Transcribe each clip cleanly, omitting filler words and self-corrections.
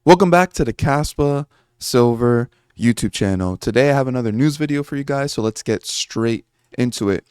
Welcome back to the Kaspa Silver YouTube channel. Today I have another news video for you guys, so let's get straight into it.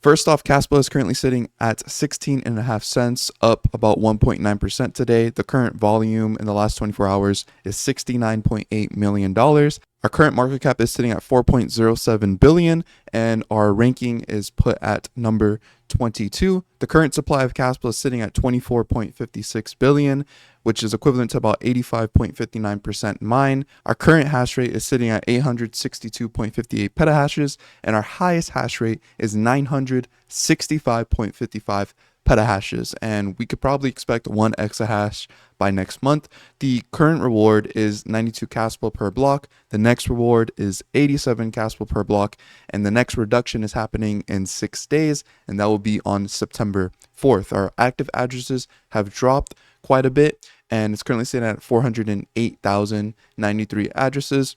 First off, Kaspa is currently sitting at 16.5 cents, up about 1.9% today. The current volume in the last 24 hours is $69.8 million. Our current market cap is sitting at 4.07 billion, and our ranking is put at number 22. The current supply of Kaspa is sitting at 24.56 billion, which is equivalent to about 85.59% mine. Our current hash rate is sitting at 862.58 petahashes, and our highest hash rate is 965.55 petahashes, and we could probably expect 1 exahash by next month. The current reward is 92 Kaspa per block. The next reward is 87 Kaspa per block, and the next reduction is happening in 6 days, and that will be on September 4th. Our active addresses have dropped quite a bit, and it's currently sitting at 408,093 addresses,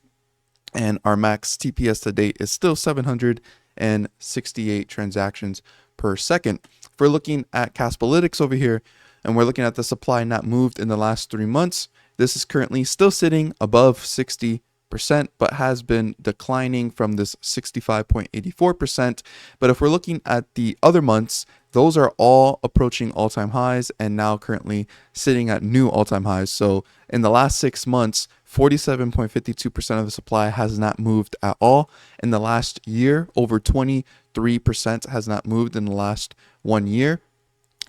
and our max TPS to date is still 768 transactions per second. If we're looking at CPLEX over here, and we're looking at the supply not moved in the last 3 months, this is currently still sitting above 60%, but has been declining from this 65.84%. But if we're looking at the other months, those are all approaching all-time highs and now currently sitting at new all-time highs. So in the last 6 months, 47.52% of the supply has not moved at all. In the last year, over 23% has not moved in the last 1 year.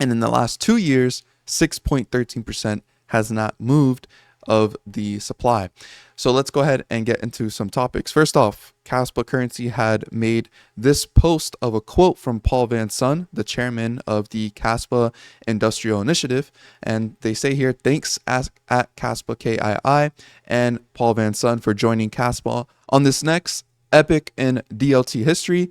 And in the last 2 years, 6.13% has not moved of the supply. So let's go ahead and get into some topics. First off, Kaspa Currency had made this post of a quote from Paul Van Son, the chairman of the Kaspa Industrial Initiative. And they say here, thanks at Kaspa KII and Paul Van Son for joining Kaspa on this next epic in DLT history.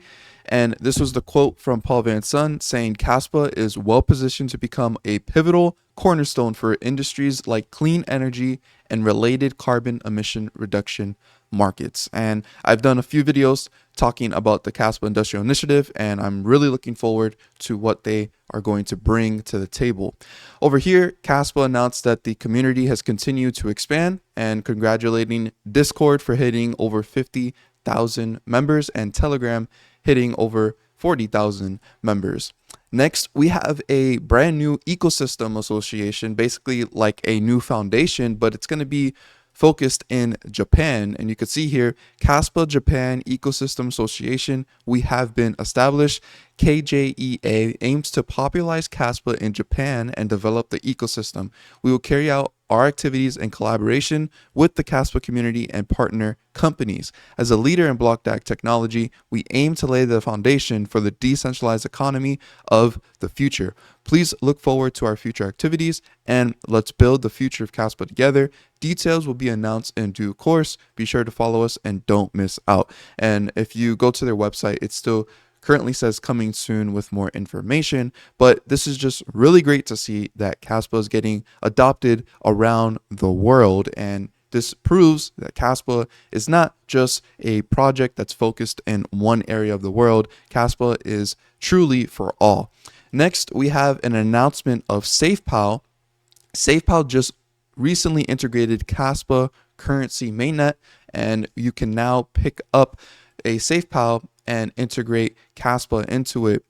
And this was the quote from Paul Van Son saying, Kaspa is well positioned to become a pivotal cornerstone for industries like clean energy and related carbon emission reduction markets. And I've done a few videos talking about the Kaspa Industrial Initiative, and I'm really looking forward to what they are going to bring to the table. Over here, Kaspa announced that the community has continued to expand, and congratulating Discord for hitting over 50,000 members and Telegram hitting over 40,000 members. Next, we have a brand new ecosystem association, basically like a new foundation, but it's going to be focused in Japan. And you can see here, Kaspa Japan Ecosystem Association, we have been established. KJEA aims to popularize Kaspa in Japan and develop the ecosystem. We will carry out our activities in collaboration with the Kaspa community and partner companies. As a leader in block DAG technology, we aim to lay the foundation for the decentralized economy of the future. Please look forward to our future activities, and let's build the future of Kaspa together. Details will be announced in due course. Be sure to follow us and don't miss out. And if you go to their website, it's still currently says coming soon with more information, but this is just really great to see that Kaspa is getting adopted around the world, and this proves that Kaspa is not just a project that's focused in one area of the world. Kaspa is truly for all. Next, we have an announcement of SafePal. SafePal just recently integrated Kaspa Currency mainnet, and you can now pick up a SafePal and integrate Kaspa into it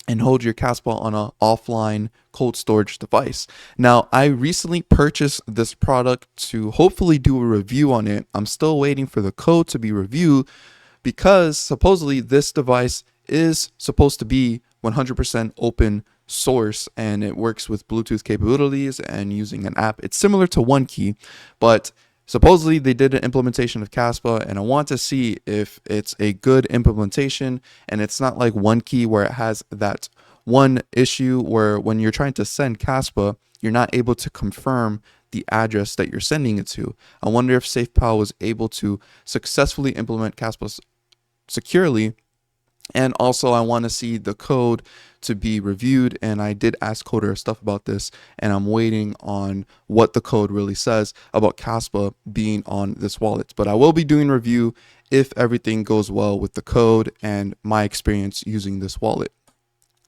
and hold your Kaspa on an offline cold storage device. Now, I recently purchased this product to hopefully do a review on it. I'm still waiting for the code to be reviewed because supposedly this device is supposed to be 100% open source, and it works with Bluetooth capabilities and using an app. It's similar to OneKey, but supposedly they did an implementation of Kaspa, and I want to see if it's a good implementation and it's not like OneKey where it has that one issue where when you're trying to send Kaspa, you're not able to confirm the address that you're sending it to. I wonder if SafePal was able to successfully implement Kaspa securely. And also, I want to see the code to be reviewed, and I did ask Coder stuff about this, and I'm waiting on what the code really says about Kaspa being on this wallet. But I will be doing review if everything goes well with the code and my experience using this wallet.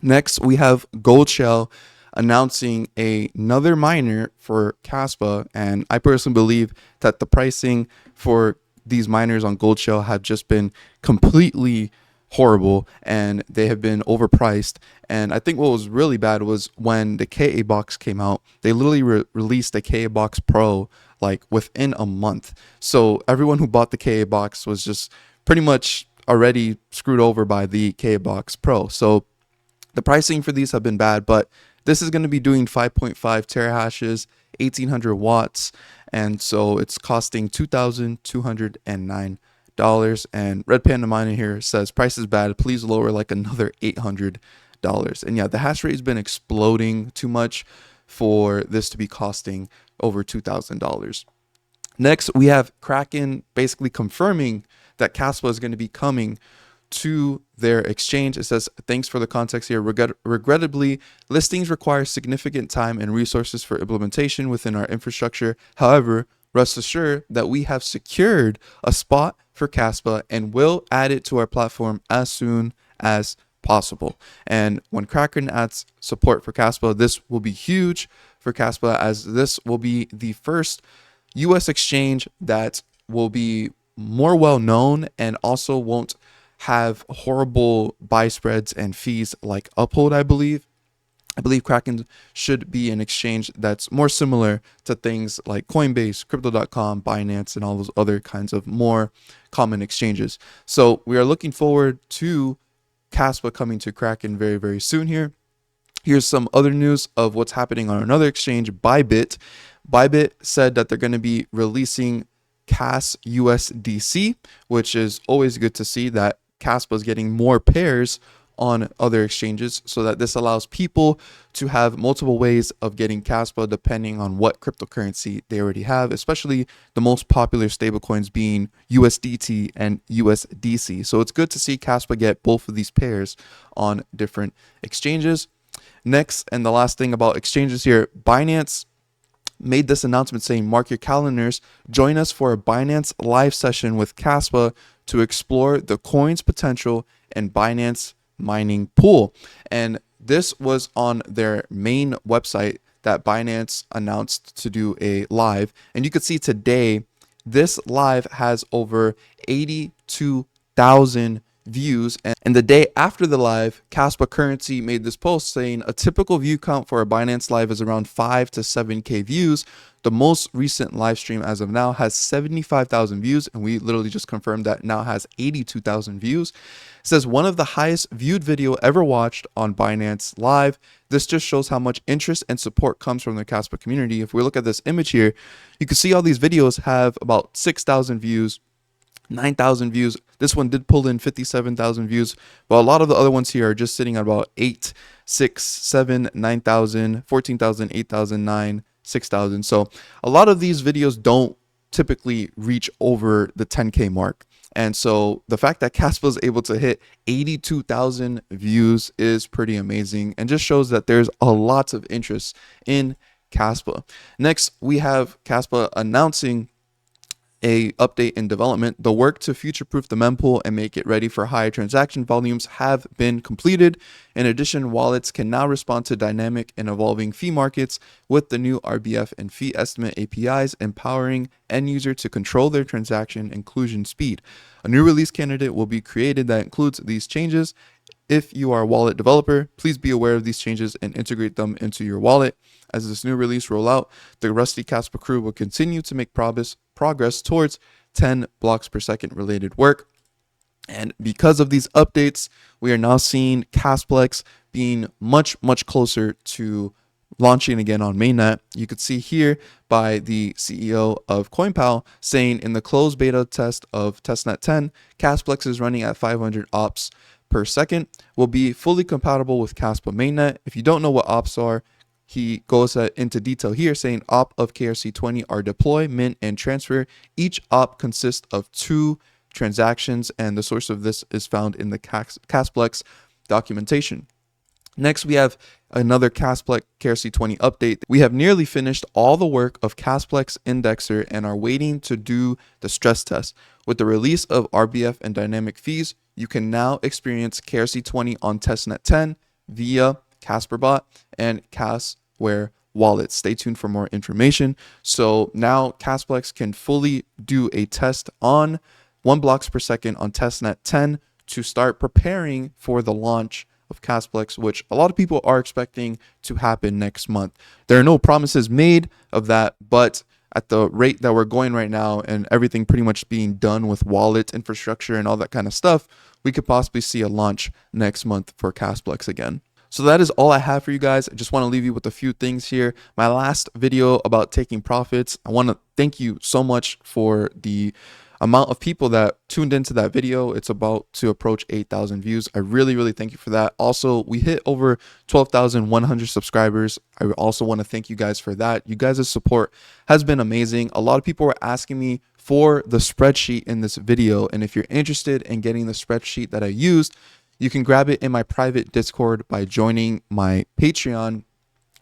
Next, we have GoldShell announcing another miner for Kaspa. And I personally believe that the pricing for these miners on GoldShell have just been completely horrible, and they have been overpriced. And I think what was really bad was when the KA box came out, they literally released the KA box Pro like within a month. So everyone who bought the KA box was just pretty much already screwed over by the KA box Pro. So the pricing for these have been bad, but this is going to be doing 5.5 terahashes, 1800 watts, and so it's costing $2,209. And Red Panda Miner here says price is bad, please lower like another $800. And yeah, the hash rate has been exploding too much for this to be costing over $2,000. Next, we have Kraken basically confirming that Kaspa is going to be coming to their exchange. It says, thanks for the context here. Regrettably, listings require significant time and resources for implementation within our infrastructure. However, rest assured that we have secured a spot for Kaspa and will add it to our platform as soon as possible. And when Kraken adds support for Kaspa, this will be huge for Kaspa, as this will be the first US exchange that will be more well known and also won't have horrible buy spreads and fees like Uphold. I believe Kraken should be an exchange that's more similar to things like Coinbase, Crypto.com, Binance, and all those other kinds of more common exchanges. So we are looking forward to Kaspa coming to Kraken very, very soon here. Here's some other news of what's happening on another exchange, Bybit. Bybit said that they're going to be releasing CAS USDC, which is always good to see that Kaspa is getting more pairs on other exchanges, so that this allows people to have multiple ways of getting Kaspa depending on what cryptocurrency they already have, especially the most popular stablecoins being USDT and USDC. So it's good to see Kaspa get both of these pairs on different exchanges. Next, and the last thing about exchanges here, Binance made this announcement saying, mark your calendars, join us for a Binance live session with Kaspa to explore the coin's potential and Binance mining pool. And this was on their main website that Binance announced to do a live. And you could see today, this live has over 82,000 views. And the day after the live, Kaspa Currency made this post saying a typical view count for a Binance live is around 5 to 7K views. The most recent live stream as of now has 75,000 views, and we literally just confirmed that now has 82,000 views. It says one of the highest viewed video ever watched on Binance Live. This just shows how much interest and support comes from the Kaspa community. If we look at this image here, you can see all these videos have about 6,000 views, 9,000 views. This one did pull in 57,000 views, but a lot of the other ones here are just sitting at about 8, 6, 7, 9,000, 14,000, 8,000, 9, 6,000. So a lot of these videos don't typically reach over the 10K mark. And so the fact that Kaspa is able to hit 82,000 views is pretty amazing and just shows that there's a lot of interest in Kaspa. Next, we have Kaspa announcing a update in development. The work to future-proof the mempool and make it ready for higher transaction volumes have been completed. In addition, wallets can now respond to dynamic and evolving fee markets with the new RBF and fee estimate APIs, empowering end user to control their transaction inclusion speed. A new release candidate will be created that includes these changes. If you are a wallet developer, please be aware of these changes and integrate them into your wallet. As this new release rolls out, the Rusty Kaspa crew will continue to make progress towards 10 blocks per second related work. And because of these updates, we are now seeing CPLEX being much closer to launching again on mainnet. You could see here by the CEO of CoinPal saying in the closed beta test of testnet 10, CPLEX is running at 500 ops per second, will be fully compatible with Kaspa mainnet. If you don't know what ops are, he goes into detail here saying op of KRC20 are deploy, mint, and transfer. Each op consists of 2 transactions, and the source of this is found in the CPLEX documentation. Next, we have another CPLEX KRC20 update. We have nearly finished all the work of CPLEX indexer and are waiting to do the stress test. With the release of RBF and dynamic fees, you can now experience KRC20 on testnet 10 via Kaspa bot, and Kasware wallet. Stay tuned for more information. So now CPLEX can fully do a test on 1 blocks per second on testnet 10 to start preparing for the launch of CPLEX, which a lot of people are expecting to happen next month. There are no promises made of that, but at the rate that we're going right now and everything pretty much being done with wallet infrastructure and all that kind of stuff, we could possibly see a launch next month for CPLEX again. So that is all I have for you guys. I just want to leave you with a few things here. My last video about taking profits, I want to thank you so much for the amount of people that tuned into that video. It's about to approach 8,000 views. I really thank you for that. Also, we hit over 12,100 subscribers. I also want to thank you guys for that. You guys' support has been amazing. A lot of people were asking me for the spreadsheet in this video, and if you're interested in getting the spreadsheet that I used, you can grab it in my private Discord by joining my Patreon.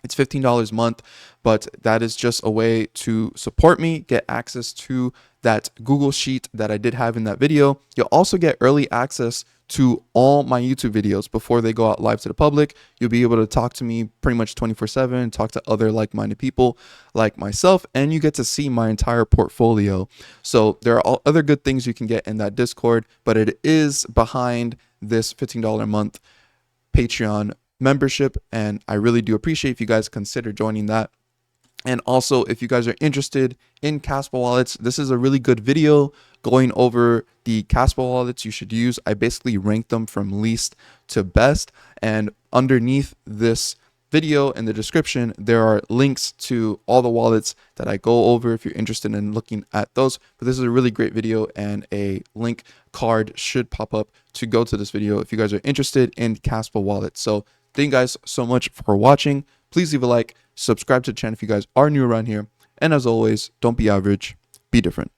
It's $15 a month, but that is just a way to support me, get access to that Google Sheet that I did have in that video. You'll also get early access to all my YouTube videos before they go out live to the public. You'll be able to talk to me pretty much 24/7, talk to other like-minded people like myself, and you get to see my entire portfolio. So there are all other good things you can get in that Discord, but it is behind this $15 a month Patreon membership, and I really do appreciate if you guys consider joining that. And also, if you guys are interested in Kaspa wallets, this is a really good video going over the Kaspa wallets you should use. I basically ranked them from least to best, and underneath this video in the description there are links to all the wallets that I go over if you're interested in looking at those. But this is a really great video, and a link card should pop up to go to this video if you guys are interested in Kaspa wallets. So thank you guys so much for watching. Please leave a like, subscribe to the channel if you guys are new around here, and as always, don't be average, be different.